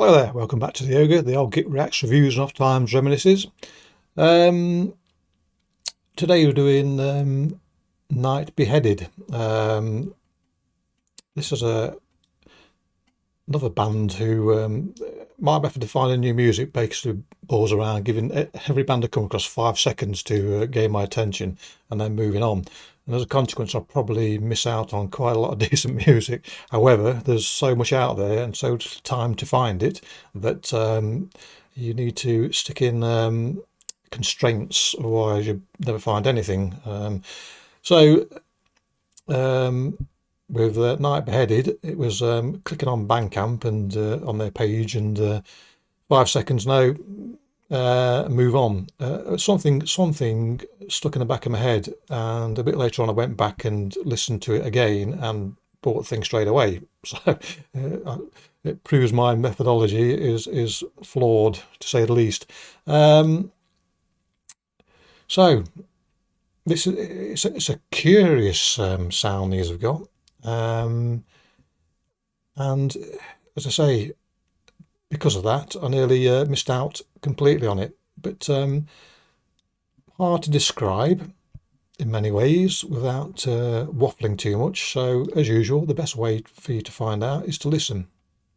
Hello there, welcome back to the Ogre, the old Git Reacts, Reviews and Oft-Times Reminiscences. Um, Today we're doing Night Beheaded. This is another band who my method of finding new music basically balls around giving every band I come across 5 seconds to gain my attention and then moving on. And as a consequence, I probably miss out on quite a lot of decent music. However, there's so much out there and so little time to find it that you need to stick in constraints, otherwise you never find anything. So with Night Beheaded, it was clicking on Bandcamp and on their page, and 5 seconds now, move on. Something stuck in the back of my head, and a bit later on I went back and listened to it again and bought things straight away. So it proves my methodology is flawed, to say the least. So this is it's a curious sound these have got, and as I say, because of that, I nearly missed out completely on it. But hard to describe in many ways without waffling too much. So, as usual, the best way for you to find out is to listen.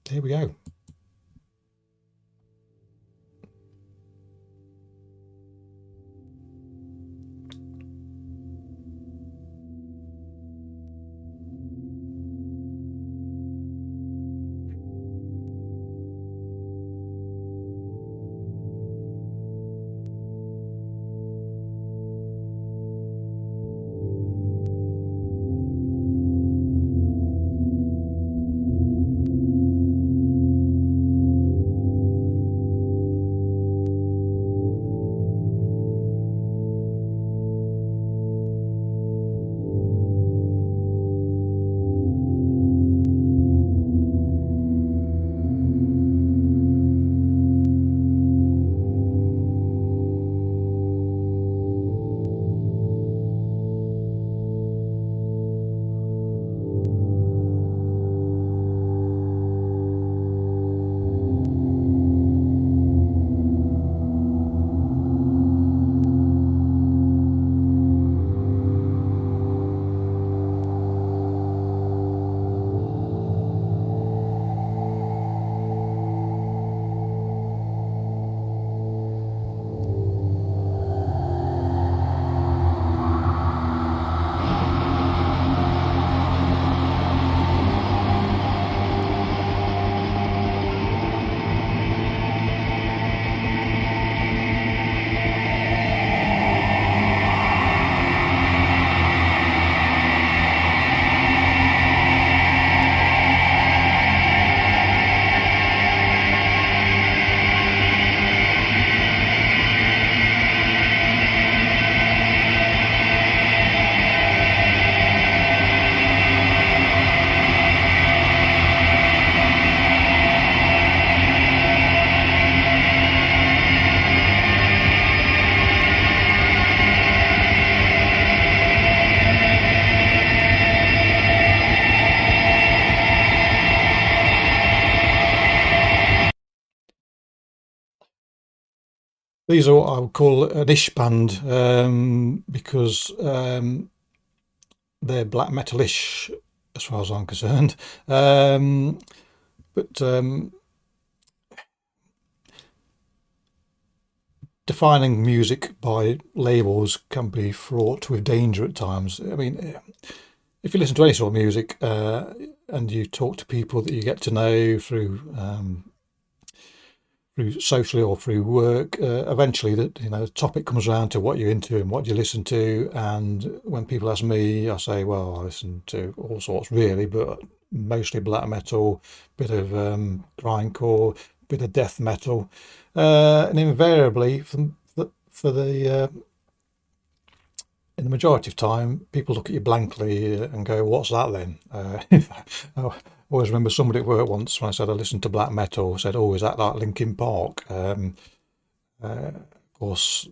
Here we go. These are what I would call an ish band, because they're black metal-ish as far as I'm concerned. But defining music by labels can be fraught with danger at times. I mean, if you listen to any sort of music and you talk to people that you get to know through socially or through work, eventually the topic comes around to what you're into and what you listen to. And when people ask me, I say, well, I listen to all sorts really, but mostly black metal, bit of grindcore, bit of death metal, and invariably for the in the majority of time, people look at you blankly and go, "What's that then?" I always remember somebody at work once when I said I listened to black metal, said, "Oh, is that like Linkin Park?" Of course,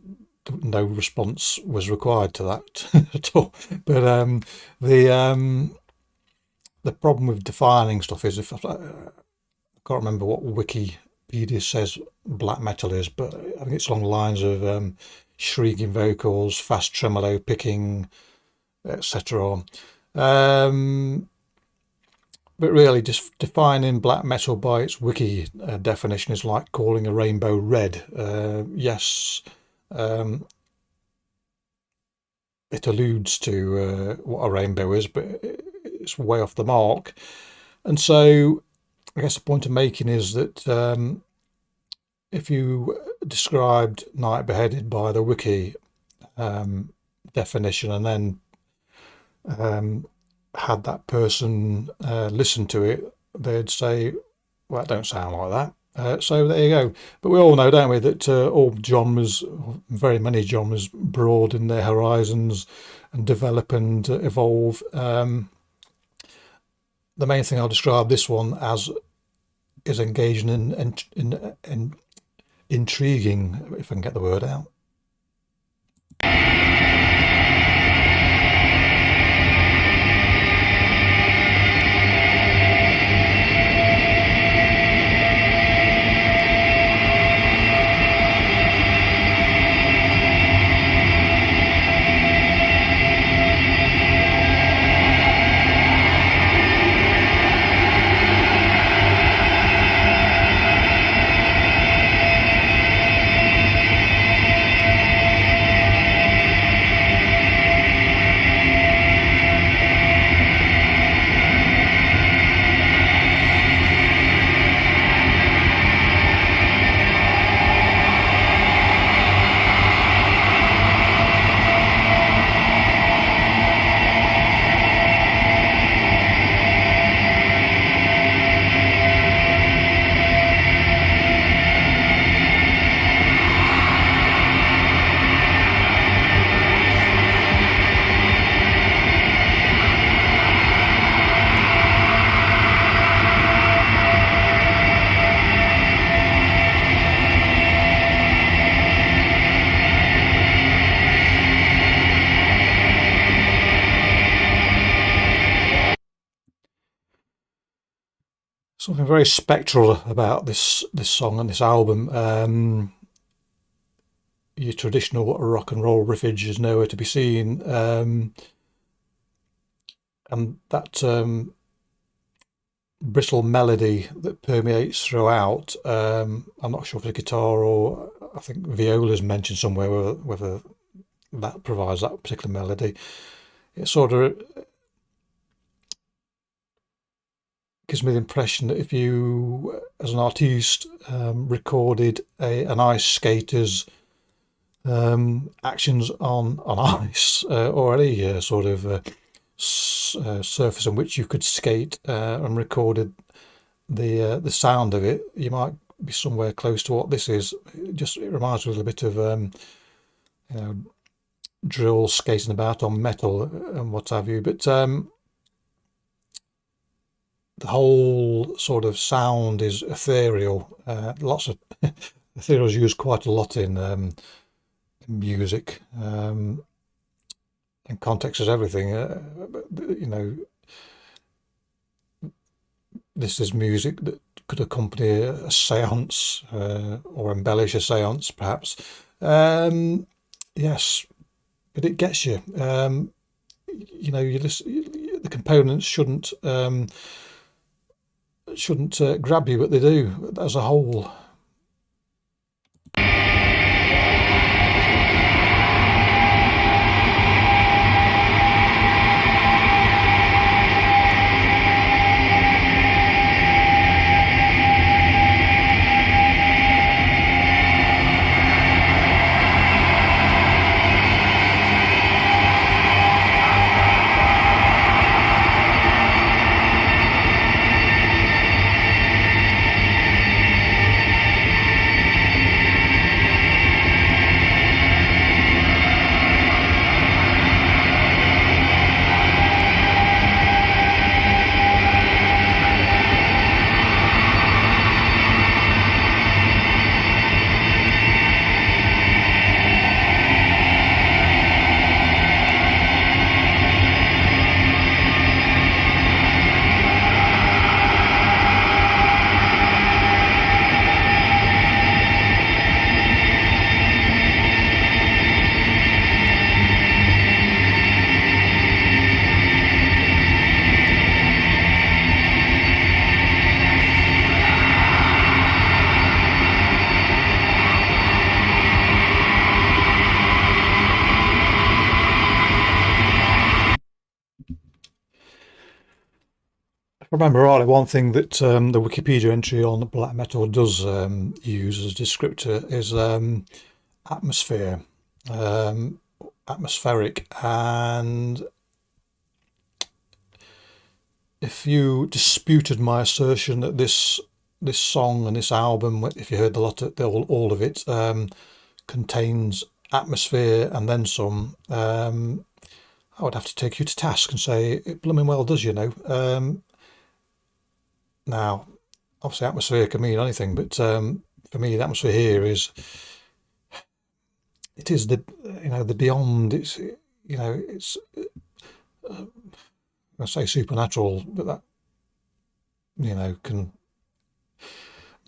no response was required to that at all. But the problem with defining stuff is if can't remember what Wikipedia says black metal is, but I think it's along the lines of shrieking vocals, fast tremolo picking, etc. But really, just defining black metal by its wiki definition is like calling a rainbow red. Yes, it alludes to what a rainbow is, but it's way off the mark. And so I guess the point I'm making is that if you described Night Beheaded by the wiki definition and then had that person listen to it, they'd say, well, it don't sound like that. So there you go. But we all know, don't we, that all genres, very many genres, broaden their horizons and develop and evolve. The main thing I'll describe this one as is engaging and intriguing, if I can get the word out. Something very spectral about this song and this album. Your traditional rock and roll riffage is nowhere to be seen, and that brittle melody that permeates throughout. I'm not sure if it's guitar or I think viola's mentioned somewhere, whether that provides that particular melody. It sort of gives me the impression that if you, as an artiste, recorded an ice skater's actions on ice or any sort of surface on which you could skate and recorded the sound of it, you might be somewhere close to what this is. It reminds me a little bit of drill skating about on metal and what have you, but the whole sort of sound is ethereal. Lots of ethereal is used quite a lot in music, and context is everything. This is music that could accompany a seance or embellish a seance, perhaps. Yes, but it gets you. The components shouldn't grab you, but they do as a whole. remember rightly, one thing that the Wikipedia entry on black metal does use as a descriptor is atmosphere, um, atmospheric, and if you disputed my assertion that this song and this album, if you heard all of it, contains atmosphere and then some, I would have to take you to task and say it blooming well does, you know. Now, obviously, atmosphere can mean anything, but for me, the atmosphere here is it is the the beyond. It's it's I say supernatural, but that can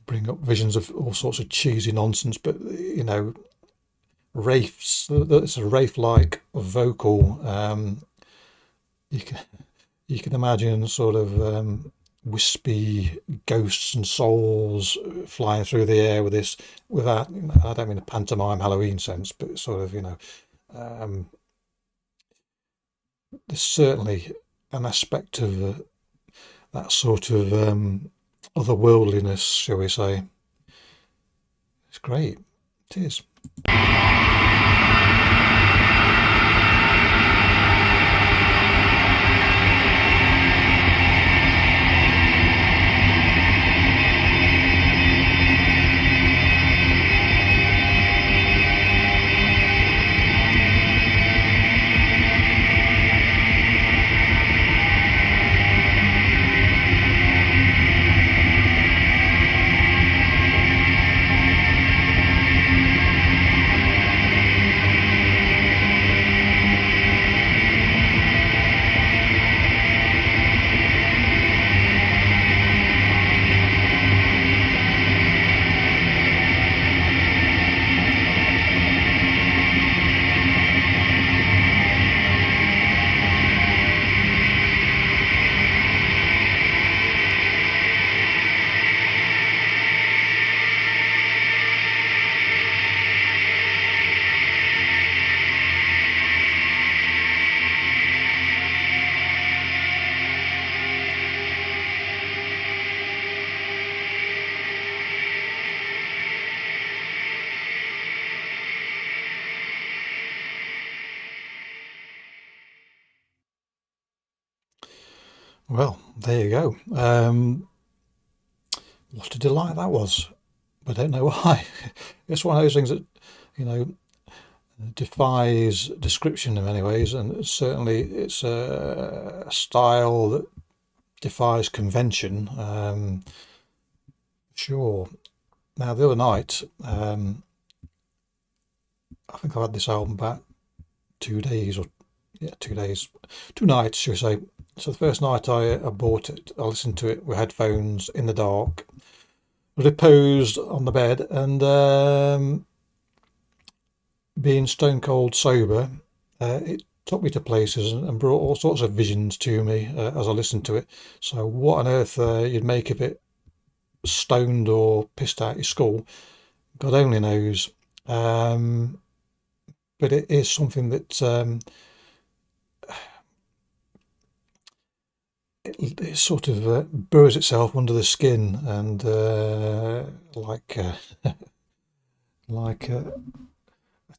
bring up visions of all sorts of cheesy nonsense. But wraiths. It's a wraith-like vocal. You can you can imagine sort of wispy ghosts and souls flying through the air with this. Without, I don't mean a pantomime Halloween sense, but sort of um, there's certainly an aspect of that sort of otherworldliness, shall we say. It's great. It is. Well, there you go. What a delight that was. I don't know why. It's one of those things that, you know, defies description in many ways, and certainly it's a style that defies convention. Sure. Now, the other night, I think I had this album about 2 days, or yeah, 2 days, 2 nights, should we say. So the first night I bought it, I listened to it with headphones in the dark, reposed on the bed, and being stone cold sober, it took me to places and brought all sorts of visions to me as I listened to it. So what on earth you'd make of it stoned or pissed out your skull, God only knows. Um, but it is something that it sort of burrows itself under the skin, and like a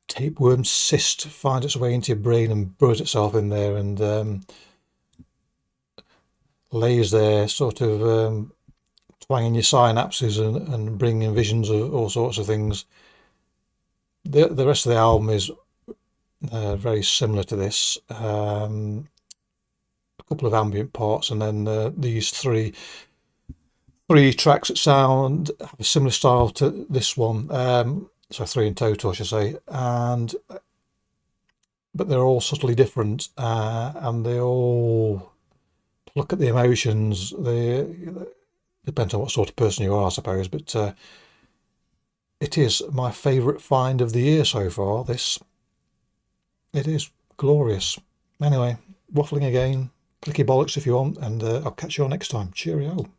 tapeworm cyst finds its way into your brain and burrows itself in there, and lays there, sort of twanging your synapses and bringing visions of all sorts of things. The rest of the album is very similar to this. A couple of ambient parts, and then these three tracks that sound have a similar style to this one. So three in total, I should say, but they're all subtly different, and they all look at the emotions. They depend on what sort of person you are, I suppose, but it is my favourite find of the year so far. It is glorious. Anyway, waffling again. Clicky bollocks if you want, and I'll catch you all next time. Cheerio.